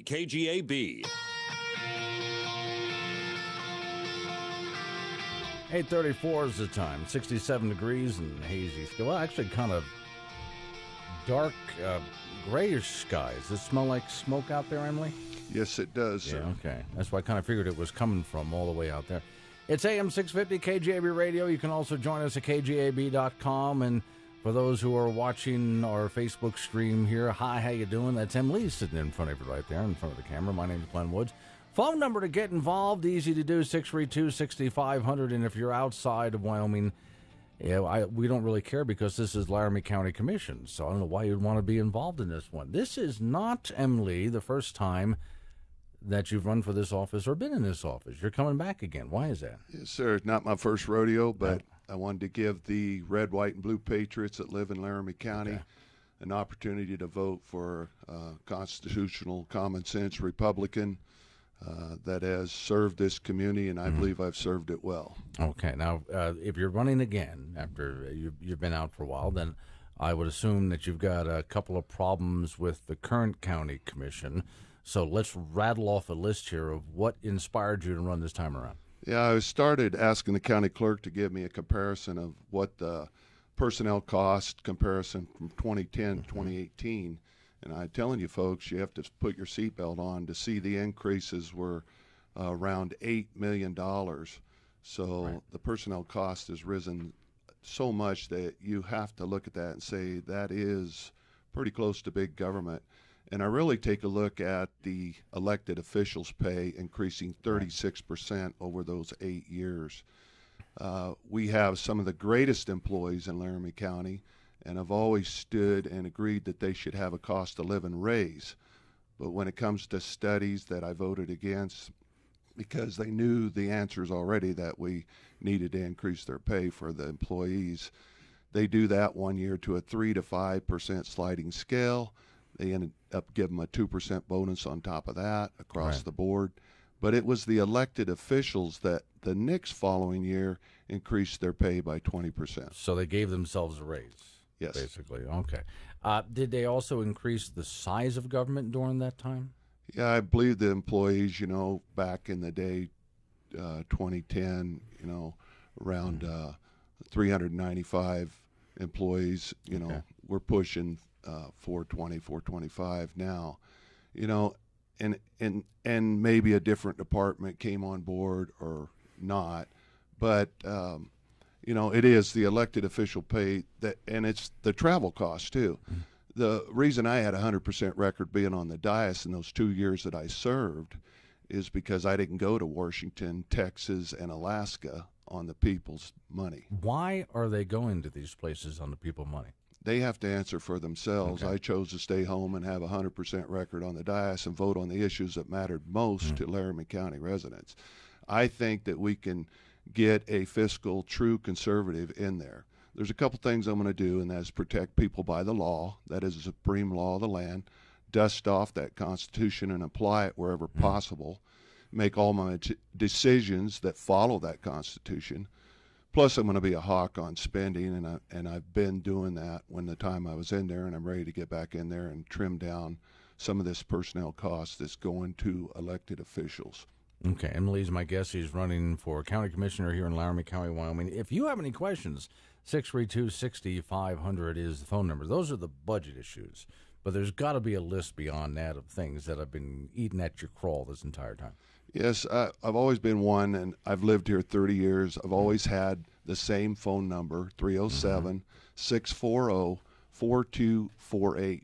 KGAB. 8:34 is the time. 67 degrees and hazy. Well, actually, kind of dark, grayish skies. Does it smell like smoke out there, Emily? Yes, it does, sir. Yeah, okay. That's why I kind of figured it was coming from all the way out there. It's AM 650 KGAB Radio. You can also join us at KGAB.com. And for those who are watching our Facebook stream here, hi, how you doing? That's Emily sitting in front of you right there in front of the camera. My name is Glenn Woods. Phone number to get involved, easy to do, 632-6500. And if you're outside of Wyoming, we don't really care because this is Laramie County Commission. So I don't know why you'd want to be involved in this one. This is not, Emily, the first time that you've run for this office or been in this office. You're coming back again. Why is that? Yes, sir. It's not my first rodeo, but I wanted to give the red, white, and blue patriots that live in Laramie County an opportunity to vote for a constitutional, common sense Republican that has served this community, and I believe I've served it well. Okay. Now, if you're running again after you've been out for a while, then I would assume that you've got a couple of problems with the current county commission. So let's rattle off a list here of what inspired you to run this time around. Yeah, I started asking the county clerk to give me a comparison of what the personnel cost comparison from 2010 to 2018. And I'm telling you, folks, you have to put your seatbelt on to see the increases were around $8 million. So the personnel cost has risen so much that you have to look at that and say that is pretty close to big government. And I really take a look at the elected officials' pay increasing 36% over those 8 years. We have some of the greatest employees in Laramie County, and I've always stood and agreed that they should have a cost of living raise. But when it comes to studies that I voted against, because they knew the answers already that we needed to increase their pay for the employees, they do that 1 year to a 3 to 5% sliding scale. They ended up giving them a 2% bonus on top of that across the board. But it was the elected officials that the next following year increased their pay by 20%. So they gave themselves a raise. Yes. Basically. Okay. Did they also increase the size of government during that time? Yeah, I believe the employees, back in the day, 2010, around 395 employees, we're pushing 420, 425 now, and maybe a different department came on board or not, but it is the elected official pay and it's the travel costs too. The reason I had 100% record being on the dais in those 2 years that I served is because I didn't go to Washington, Texas, and Alaska on the people's money. Why are they going to these places on the people's money? They have to answer for themselves. I chose to stay home and have a 100% record on the dais and vote on the issues that mattered most to Laramie County residents. I think that we can get a fiscal true conservative in there. There's a couple things I'm going to do, and that's protect people by the law. That is the supreme law of the land. Dust off that Constitution and apply it wherever possible. Make all my decisions that follow that Constitution. Plus, I'm going to be a hawk on spending, and I've been doing that when the time I was in there, and I'm ready to get back in there and trim down some of this personnel cost that's going to elected officials. Okay, Emily's my guest. He's running for county commissioner here in Laramie County, Wyoming. If you have any questions, 632-6500 is the phone number. Those are the budget issues, but there's got to be a list beyond that of things that have been eating at your crawl this entire time. Yes, I've always been one, and I've lived here 30 years. I've always had the same phone number, 307-640-4248.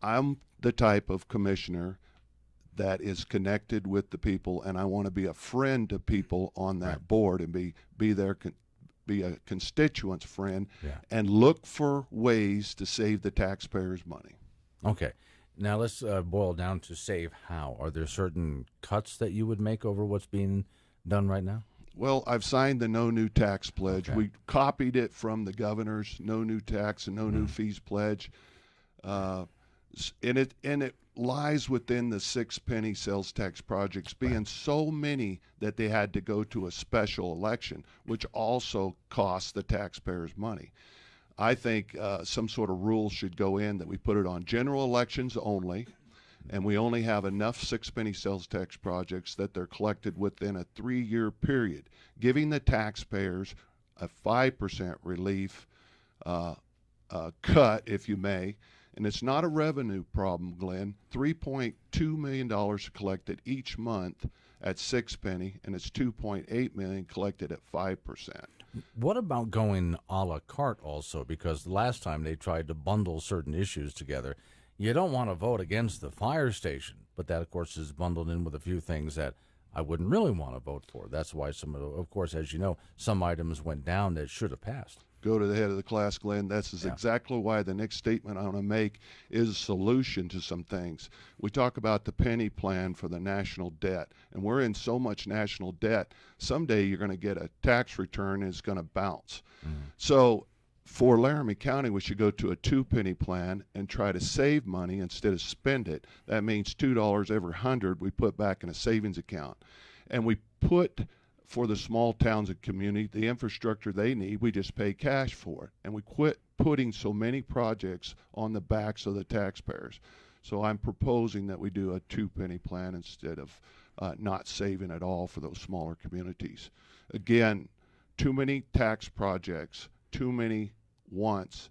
I'm the type of commissioner that is connected with the people, and I want to be a friend to people on that board and be a constituent's friend and look for ways to save the taxpayers' money. Okay. Now let's boil down to save how. Are there certain cuts that you would make over what's being done right now? Well, I've signed the no new tax pledge. We copied it from the governor's no new tax and no new fees pledge. And it lies within the 6-penny sales tax projects being so many that they had to go to a special election, which also costs the taxpayers money. I think some sort of rule should go in that we put it on general elections only, and we only have enough six-penny sales tax projects that they're collected within a 3-year period, giving the taxpayers a 5% relief cut, if you may. And it's not a revenue problem, Glenn. $3.2 million collected each month at six-penny, and it's $2.8 million collected at 5%. What about going a la carte also? Because the last time they tried to bundle certain issues together, you don't want to vote against the fire station, but that, of course, is bundled in with a few things that I wouldn't really want to vote for. That's why of course, as you know, some items went down that should have passed. Go to the head of the class, Glenn. That's exactly why the next statement I want to make is a solution to some things. We talk about the penny plan for the national debt, and we're in so much national debt, someday you're going to get a tax return and it's going to bounce. So for Laramie County, we should go to a 2-penny plan and try to save money instead of spend it. That means $2 every 100 we put back in a savings account. And we put, for the small towns and community, the infrastructure they need, we just pay cash for it. And we quit putting so many projects on the backs of the taxpayers. So I'm proposing that we do a 2-penny plan instead of not saving at all for those smaller communities. Again, too many tax projects, too many once.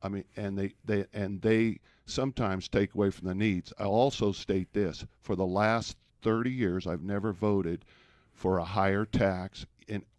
I mean, and they sometimes take away from the needs. I'll also state this: for the last 30 years, I've never voted for a higher tax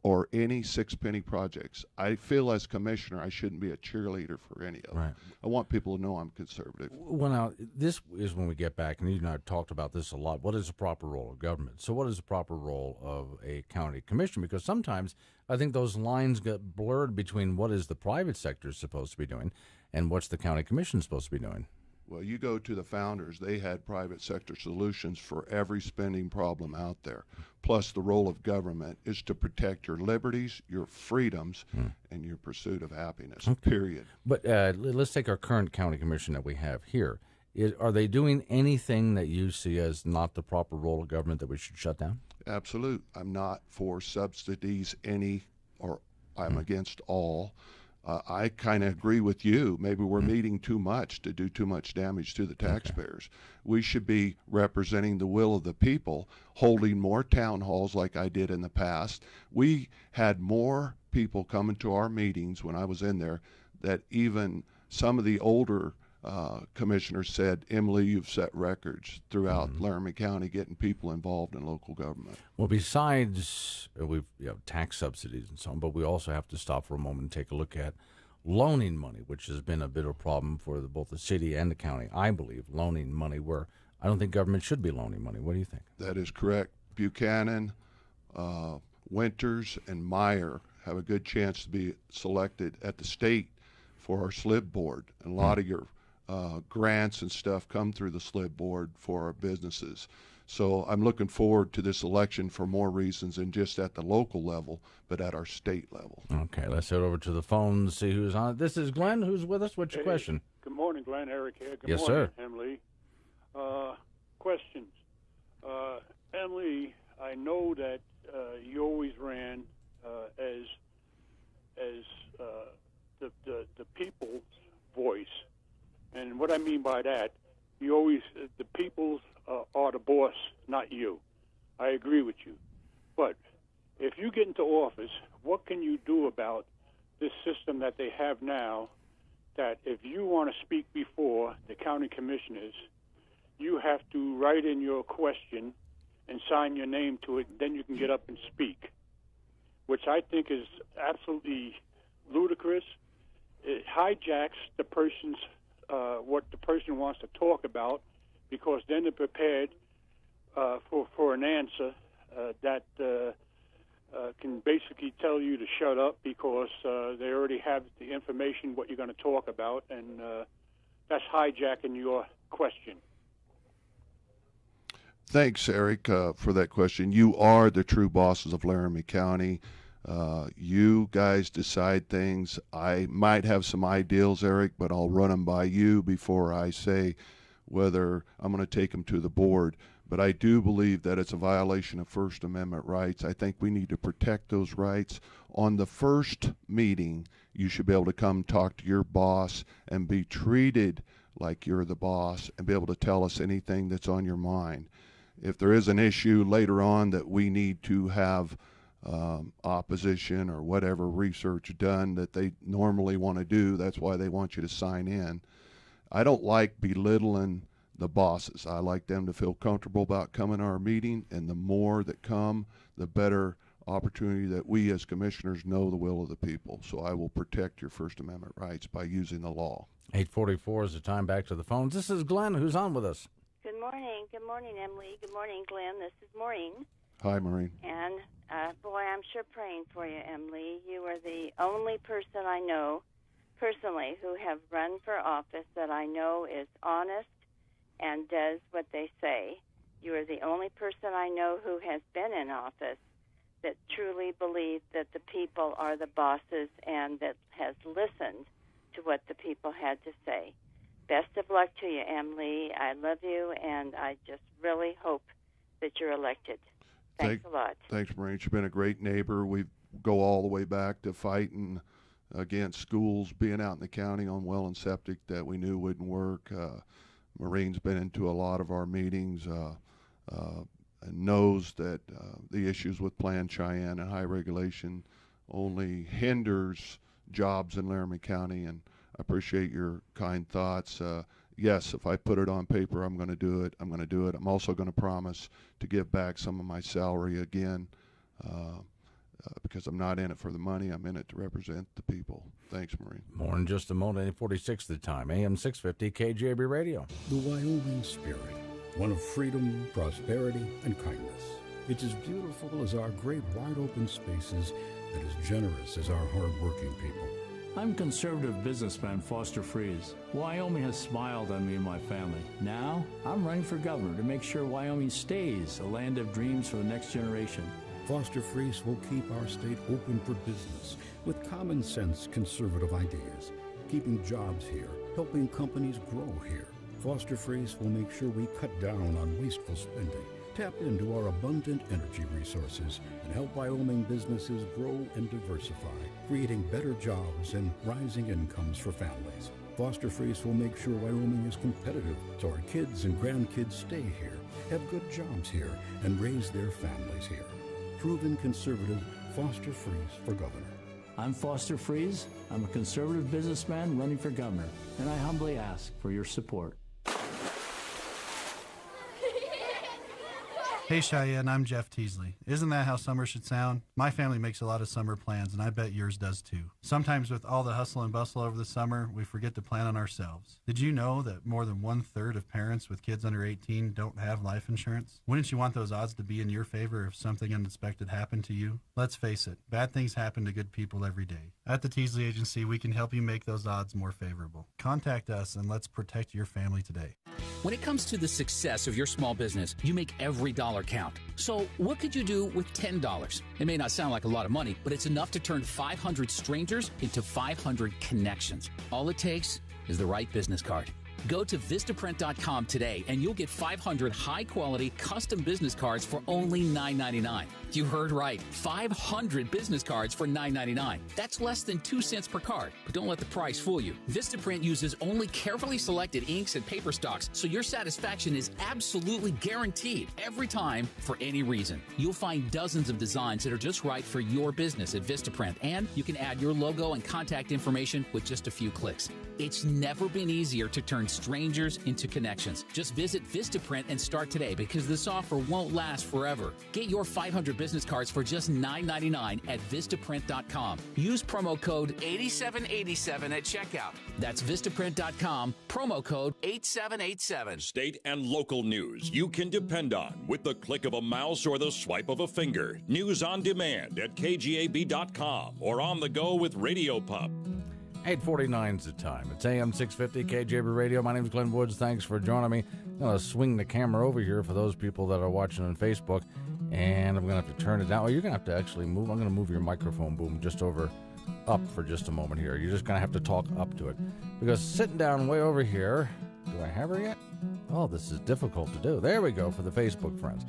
or any 6-penny projects. I feel as commissioner I shouldn't be a cheerleader for any of them. Right. I want people to know I'm conservative. Well, now, this is when we get back, and you and I have talked about this a lot. What is the proper role of government? So what is the proper role of a county commission? Because sometimes I think those lines get blurred between what is the private sector supposed to be doing and what's the county commission supposed to be doing. Well, you go to the founders, they had private sector solutions for every spending problem out there. Plus, the role of government is to protect your liberties, your freedoms, and your pursuit of happiness, period. But let's take our current county commission that we have here. Are they doing anything that you see as not the proper role of government that we should shut down? Absolute. I'm not for subsidies or I'm against all. I kind of agree with you. Maybe we're meeting too much to do too much damage to the taxpayers. We should be representing the will of the people, holding more town halls like I did in the past. We had more people coming to our meetings when I was in there that even some of the older commissioners said, Emily, you've set records throughout Laramie County getting people involved in local government. Well, besides we've tax subsidies and so on, but we also have to stop for a moment and take a look at loaning money, which has been a bit of a problem for both the city and the county. I believe loaning money where I don't think government should be loaning money. What do you think? That is correct. Buchanan, Winters, and Meyer have a good chance to be selected at the state for our SLIB board. And a lot of your grants and stuff come through the SLIB board for our businesses. So I'm looking forward to this election for more reasons than just at the local level, but at our state level. Okay, let's head over to the phone and see who's on it. This is Glenn. Who's with us? What's your question? Good morning, Glenn. Eric here. Good Yes, morning, sir. Emily. Questions. Emily, I know that you always ran as the people's voice. And what I mean by that, you always, the people are the boss, not you. I agree with you. But if you get into office, what can you do about this system that they have now, that if you want to speak before the county commissioners, you have to write in your question and sign your name to it, then you can get up and speak, which I think is absolutely ludicrous. It hijacks the person's what the person wants to talk about, because then they're prepared for an answer that can basically tell you to shut up because they already have the information what you're going to talk about, and that's hijacking your question. Thanks, Eric, for that question. You are the true bosses of Laramie County. You guys decide things. I might have some ideals, Eric, but I'll run them by you before I say whether I'm going to take them to the board. But I do believe that it's a violation of First Amendment rights. I think we need to protect those rights. On the first meeting, you should be able to come talk to your boss and be treated like you're the boss and be able to tell us anything that's on your mind. If there is an issue later on that we need to have opposition or whatever research done that they normally want to do, that's why they want you to sign in. I don't like belittling the bosses. I like them to feel comfortable about coming to our meeting, and the more that come, the better opportunity that we as commissioners know the will of the people. So I will protect your First Amendment rights by using the law. 8:44 is the time. Back to the phones. This is Glenn, who's on with us. Good morning. Good morning, Emily. Good morning, Glenn. This is Maureen. Hi, Maureen. And, boy, I'm sure praying for you, Emily. You are the only person I know personally who have run for office that I know is honest and does what they say. You are the only person I know who has been in office that truly believes that the people are the bosses and that has listened to what the people had to say. Best of luck to you, Emily. I love you, and I just really hope that you're elected. Thanks a lot. Thanks, Maureen. You've been a great neighbor. We go all the way back to fighting against schools being out in the county on well and septic that we knew wouldn't work. Maureen's been into a lot of our meetings and knows that the issues with Plan Cheyenne and high regulation only hinders jobs in Laramie County, and I appreciate your kind thoughts. Yes, if I put it on paper, I'm going to do it. I'm going to do it. I'm also going to promise to give back some of my salary again because I'm not in it for the money. I'm in it to represent the people. Thanks, Maureen. More in just a moment. 8:46 the time. AM 650 KGAB Radio. The Wyoming spirit, one of freedom, prosperity, and kindness. It's as beautiful as our great wide-open spaces and as generous as our hard-working people. I'm conservative businessman Foster Freeze. Wyoming has smiled on me and my family. Now, I'm running for governor to make sure Wyoming stays a land of dreams for the next generation. Foster Freeze will keep our state open for business with common sense conservative ideas, keeping jobs here, helping companies grow here. Foster Freeze will make sure we cut down on wasteful spending, tap into our abundant energy resources, and help Wyoming businesses grow and diversify, creating better jobs and rising incomes for families. Foster Freeze will make sure Wyoming is competitive so our kids and grandkids stay here, have good jobs here, and raise their families here. Proven conservative, Foster Freeze for governor. I'm Foster Freeze. I'm a conservative businessman running for governor, and I humbly ask for your support. Hey Cheyenne, I'm Jeff Teasley. Isn't that how summer should sound? My family makes a lot of summer plans, and I bet yours does too. Sometimes with all the hustle and bustle over the summer, we forget to plan on ourselves. Did you know that more than 1/3 of parents with kids under 18 don't have life insurance? Wouldn't you want those odds to be in your favor if something unexpected happened to you? Let's face it, bad things happen to good people every day. At the Teasley Agency, we can help you make those odds more favorable. Contact us and let's protect your family today. When it comes to the success of your small business, you make every dollar count. So what could you do with $10? It may not sound like a lot of money, but it's enough to turn 500 strangers into 500 connections. All it takes is the right business card. Go to Vistaprint.com today and you'll get 500 high-quality custom business cards for only $9.99. You heard right. 500 business cards for $9.99. That's less than 2 cents per card. But don't let the price fool you. Vistaprint uses only carefully selected inks and paper stocks, so your satisfaction is absolutely guaranteed every time for any reason. You'll find dozens of designs that are just right for your business at Vistaprint, and you can add your logo and contact information with just a few clicks. It's never been easier to turn strangers into connections. Just visit Vistaprint and start today because this offer won't last forever. Get your 500 business cards for just $9.99 at Vistaprint.com. Use promo code 8787 at checkout. That's Vistaprint.com, promo code 8787. State and local news you can depend on with the click of a mouse or the swipe of a finger. News on demand at KGAB.com or on the go with Radio Pub. 8:49 is the time. It's AM 650 KGAB Radio. My name is Glenn Woods. Thanks for joining me. I'm going to swing the camera over here for those people that are watching on Facebook, and I'm going to have to turn it down. Well, you're going to have to actually move. I'm going to move your microphone boom just up for just a moment here. You're just going to have to talk up to it because sitting down way over here, do I have her yet? Oh, this is difficult to do. There we go for the Facebook friends.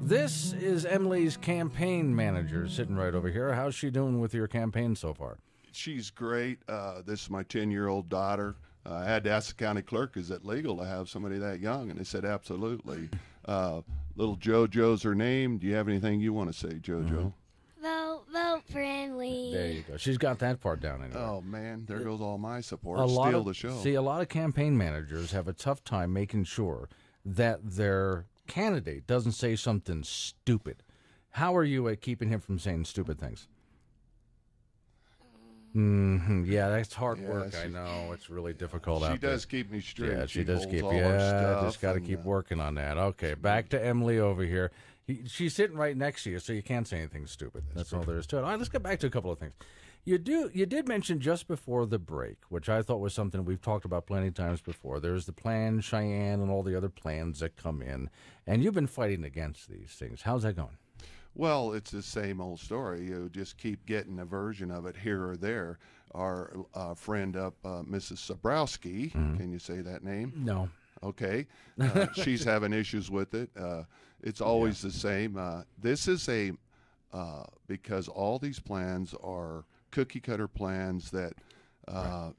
This is Emily's campaign manager sitting right over here. How's she doing with your campaign so far? She's great. This is my 10-year-old daughter. I had to ask the county clerk, is it legal to have somebody that young? And they said, absolutely. Little JoJo's her name. Do you have anything you want to say, JoJo? Vote for Emily. There you go. She's got that part down anyway. Oh, man, there goes all my support. The show. See, a lot of campaign managers have a tough time making sure that their candidate doesn't say something stupid. How are you at keeping him from saying stupid things? Yeah, that's hard work. I know it's really difficult out there. She does keep me straight. Yeah, she does keep. Yeah, just got to keep working on that. Okay, back to Emily over here. She's sitting right next to you, so you can't say anything stupid. That's all there is to it. All right, let's get back to a couple of things. You did mention just before the break, which I thought was something we've talked about plenty of times before. There's the plan Cheyenne and all the other plans that come in, and you've been fighting against these things. How's that going? Well, it's the same old story. You just keep getting a version of it here or there. Our friend up, Mrs. Sabrowski, can you say that name? No. Okay. She's having issues with it. It's always the same. This is because all these plans are cookie-cutter plans that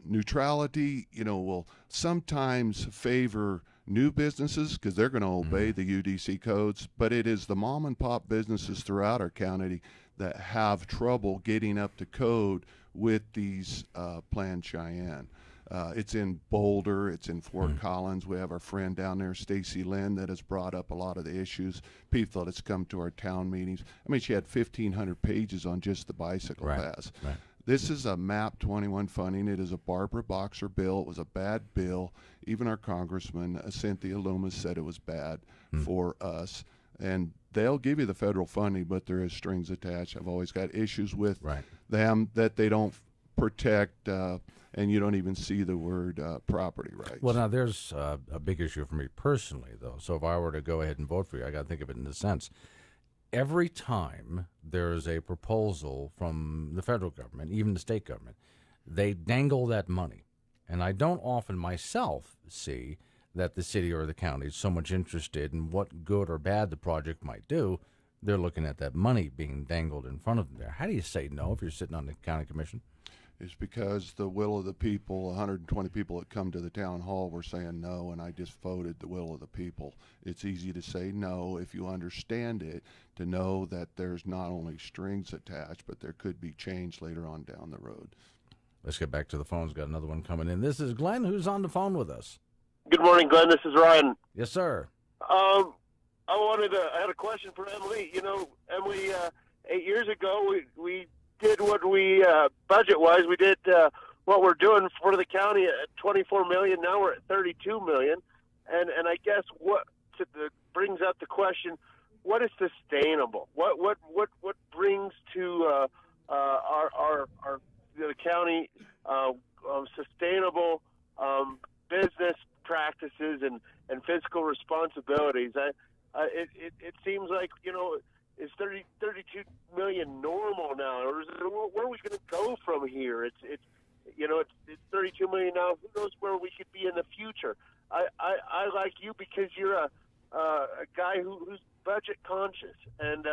neutrality, will sometimes favor new businesses because they're going to obey the UDC codes, but it is the mom and pop businesses throughout our county that have trouble getting up to code with these planned Cheyenne. It's in Boulder, it's in Fort Collins. We have our friend down there, Stacy Lynn, that has brought up a lot of the issues. People that's come to our town meetings. I mean, she had 1,500 pages on just the bicycle pass. Right. This is a MAP 21 funding. It is a Barbara Boxer bill. It was a bad bill. Even our congressman, Cynthia Loomis, said it was bad for us. And they'll give you the federal funding, but there is strings attached. I've always got issues with them that they don't protect, and you don't even see the word property rights. Well, now, there's a big issue for me personally, though. So if I were to go ahead and vote for you, I got to think of it in this sense. Every time there's a proposal from the federal government, even the state government, they dangle that money. And I don't often myself see that the city or the county is so much interested in what good or bad the project might do. They're looking at that money being dangled in front of them there. How do you say no if you're sitting on the county commission? It's because the will of the people, 120 people that come to the town hall were saying no, and I just voted the will of the people. It's easy to say no if you understand it, to know that there's not only strings attached, but there could be change later on down the road. Let's get back to the phones. Got another one coming in. This is Glenn, who's on the phone with us. Good morning, Glenn. This is Ryan. Yes, sir. I had a question for Emily. Emily, 8 years ago, we did what we budget-wise. We did what we're doing for the county at $24 million. Now we're at $32 million, and I guess what brings up the question: what is sustainable? What brings to the county sustainable business practices and fiscal responsibilities? It seems like is 32 million normal now, or where are we going to go from here? It's 32 million now. Who knows where we could be in the future? I like you because you're a guy who's budget conscious, and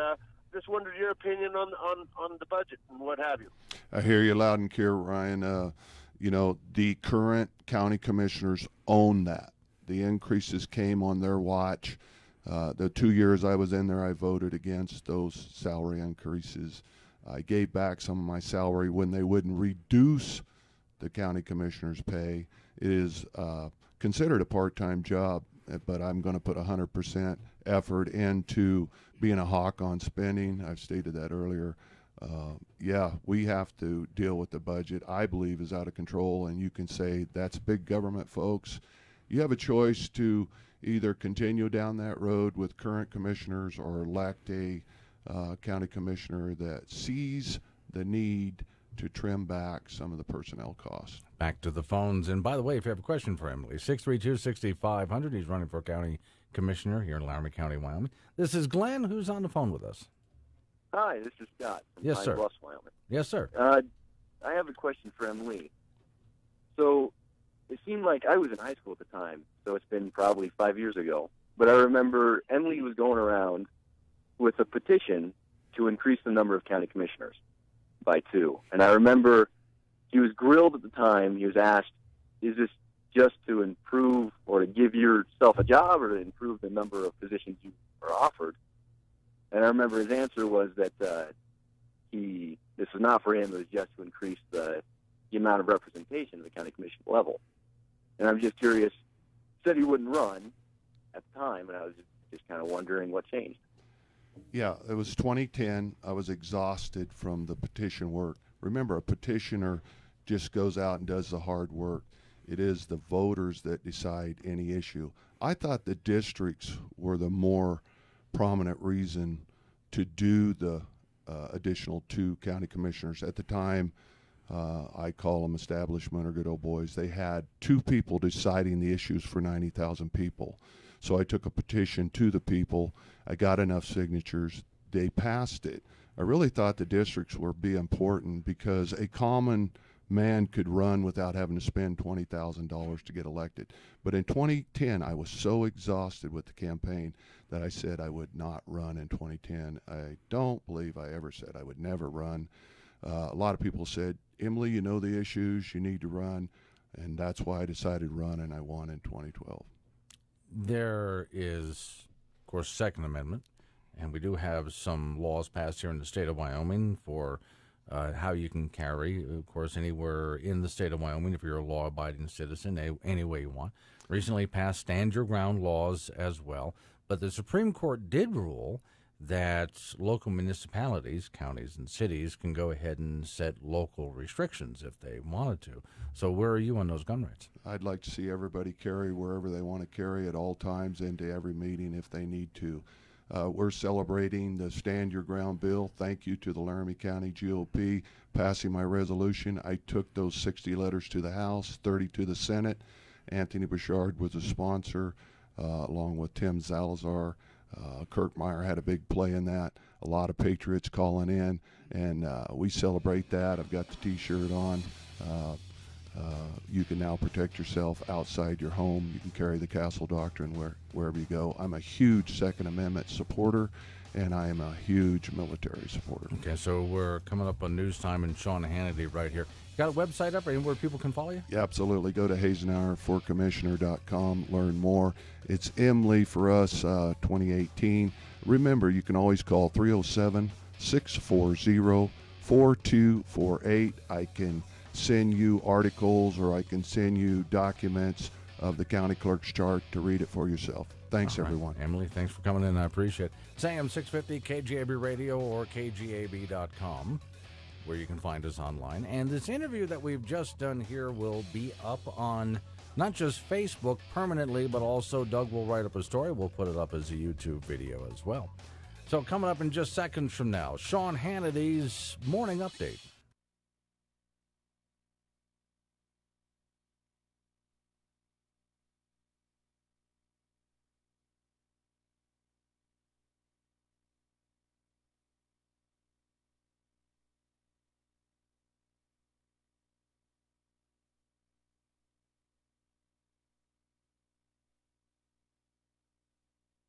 just wondered your opinion on the budget and what have you. I hear you loud and clear, Ryan. The current county commissioners own that. The increases came on their watch. The 2 years I was in there, I voted against those salary increases. I gave back some of my salary when they wouldn't reduce the county commissioner's pay. It is considered a part-time job, but I'm going to put 100% effort into being a hawk on spending. I've stated that earlier. We have to deal with the budget, I believe, is out of control, and you can say that's big government, folks. You have a choice to either continue down that road with current commissioners or elect a county commissioner that sees the need to trim back some of the personnel costs. Back to the phones. And by the way, if you have a question for Emily, 632-6500. He's running for county commissioner here in Laramie County, Wyoming. This is Glenn, who's on the phone with us. Hi, this is Scott from Yes, Pine sir. Bluffs, Wyoming. Yes, sir. I have a question for Emily. So it seemed like I was in high school at the time, so it's been probably 5 years ago. But I remember Emily was going around with a petition to increase the number of county commissioners by 2. And I remember he was grilled at the time. He was asked, is this just to improve or to give yourself a job or to improve the number of positions you are offered? And I remember his answer was that this was not for him, it was just to increase the amount of representation at the county commission level. And I'm just curious, said he wouldn't run at the time, and I was just kind of wondering what changed. Yeah, it was 2010. I was exhausted from the petition work. Remember, a petitioner just goes out and does the hard work. It is the voters that decide any issue. I thought the districts were the more prominent reason to do the additional 2 county commissioners. At the time, I call them establishment or good old boys. They had 2 people deciding the issues for 90,000 people. So I took a petition to the people. I got enough signatures. They passed it. I really thought the districts would be important because a common man could run without having to spend $20,000 to get elected. But in 2010, I was so exhausted with the campaign that I said I would not run in 2010. I don't believe I ever said I would never run. A lot of people said, Emily, you know the issues, you need to run. And that's why I decided to run, and I won in 2012. There is, of course, Second Amendment, and we do have some laws passed here in the state of Wyoming for how you can carry, of course, anywhere in the state of Wyoming if you're a law-abiding citizen, any way you want. Recently passed stand your ground laws as well, but the Supreme Court did rule that local municipalities, counties and cities, can go ahead and set local restrictions if they wanted to. So where are you on those gun rights? I'd like to see everybody carry wherever they want to carry at all times into every meeting if they need to. We're celebrating the Stand Your Ground bill. Thank you to the Laramie County GOP passing my resolution. I took those 60 letters to the House, 30 to the Senate. Anthony Bouchard was a sponsor, along with Tim Zalazar. Kirk Meyer had a big play in that. A lot of patriots calling in, and we celebrate that. I've got the T-shirt on. You can now protect yourself outside your home. You can carry the Castle Doctrine wherever you go. I'm a huge Second Amendment supporter, and I am a huge military supporter. Okay, so we're coming up on News Time and Sean Hannity right here. Got a website up or anywhere people can follow you? Yeah, absolutely. Go to hasenauerforcommissioner.com. Learn more. It's Emily for us 2018. Remember, you can always call 307-640-4248. I can send you articles or I can send you documents of the county clerk's chart to read it for yourself. Thanks, everyone. Emily, thanks for coming in. I appreciate it. It's AM 650 KGAB Radio or KGAB.com, where you can find us online. And this interview that we've just done here will be up on not just Facebook permanently, but also Doug will write up a story. We'll put it up as a YouTube video as well. So coming up in just seconds from now, Sean Hannity's Morning Update.